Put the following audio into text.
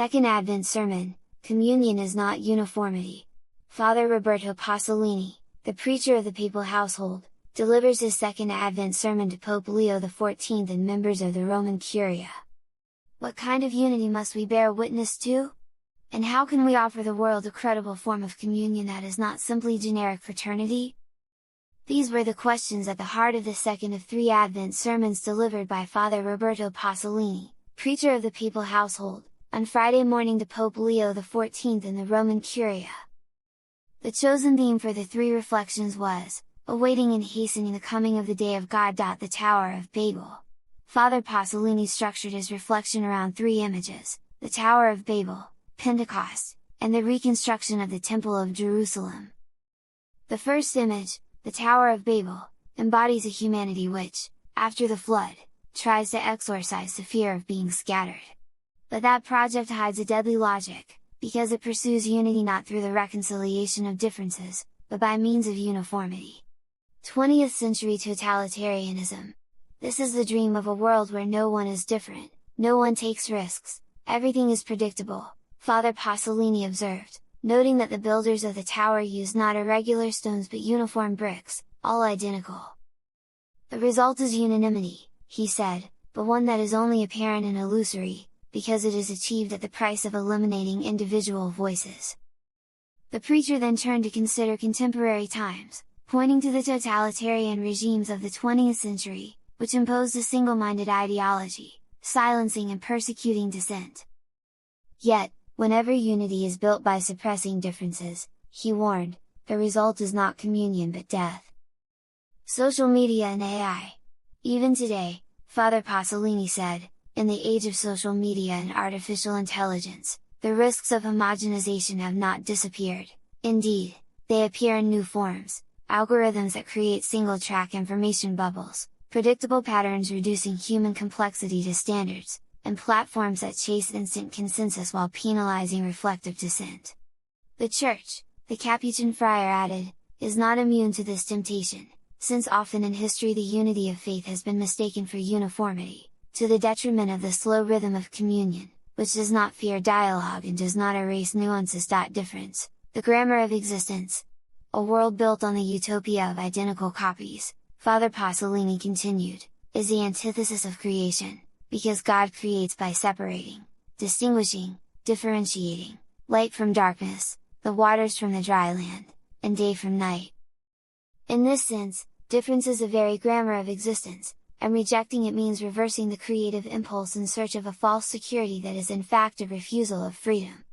Second Advent Sermon, Communion is not uniformity. Father Roberto Pasolini, the preacher of the papal household, delivers his Second Advent sermon to Pope Leo XIV and members of the Roman Curia. What kind of unity must we bear witness to? And how can we offer the world a credible form of communion that is not simply generic fraternity? These were the questions at the heart of the second of 3 Advent sermons delivered by Father Roberto Pasolini, preacher of the papal household, on Friday morning to Pope Leo XIV in the Roman Curia. The chosen theme for the 3 reflections was, awaiting and hastening the coming of the day of God. The Tower of Babel. Father Pasolini structured his reflection around 3 images, the Tower of Babel, Pentecost, and the reconstruction of the Temple of Jerusalem. The first image, the Tower of Babel, embodies a humanity which, after the flood, tries to exorcise the fear of being scattered. But that project hides a deadly logic, because it pursues unity not through the reconciliation of differences, but by means of uniformity. 20th century totalitarianism. This is the dream of a world where no one is different, no one takes risks, everything is predictable, Father Pasolini observed, noting that the builders of the tower used not irregular stones but uniform bricks, all identical. The result is unanimity, he said, but one that is only apparent and illusory, because it is achieved at the price of eliminating individual voices. The preacher then turned to consider contemporary times, pointing to the totalitarian regimes of the 20th century, which imposed a single-minded ideology, silencing and persecuting dissent. Yet, whenever unity is built by suppressing differences, he warned, the result is not communion but death. Social media and AI. Even today, Father Pasolini said, in the age of social media and artificial intelligence, the risks of homogenization have not disappeared, indeed, they appear in new forms, algorithms that create single-track information bubbles, predictable patterns reducing human complexity to standards, and platforms that chase instant consensus while penalizing reflective dissent. The Church, the Capuchin friar added, is not immune to this temptation, since often in history the unity of faith has been mistaken for uniformity, to the detriment of the slow rhythm of communion, which does not fear dialogue and does not erase nuances. Difference, the grammar of existence. A world built on the utopia of identical copies, Father Pasolini continued, is the antithesis of creation, because God creates by separating, distinguishing, differentiating, light from darkness, the waters from the dry land, and day from night. In this sense, difference is the very grammar of existence, and rejecting it means reversing the creative impulse in search of a false security that is in fact a refusal of freedom.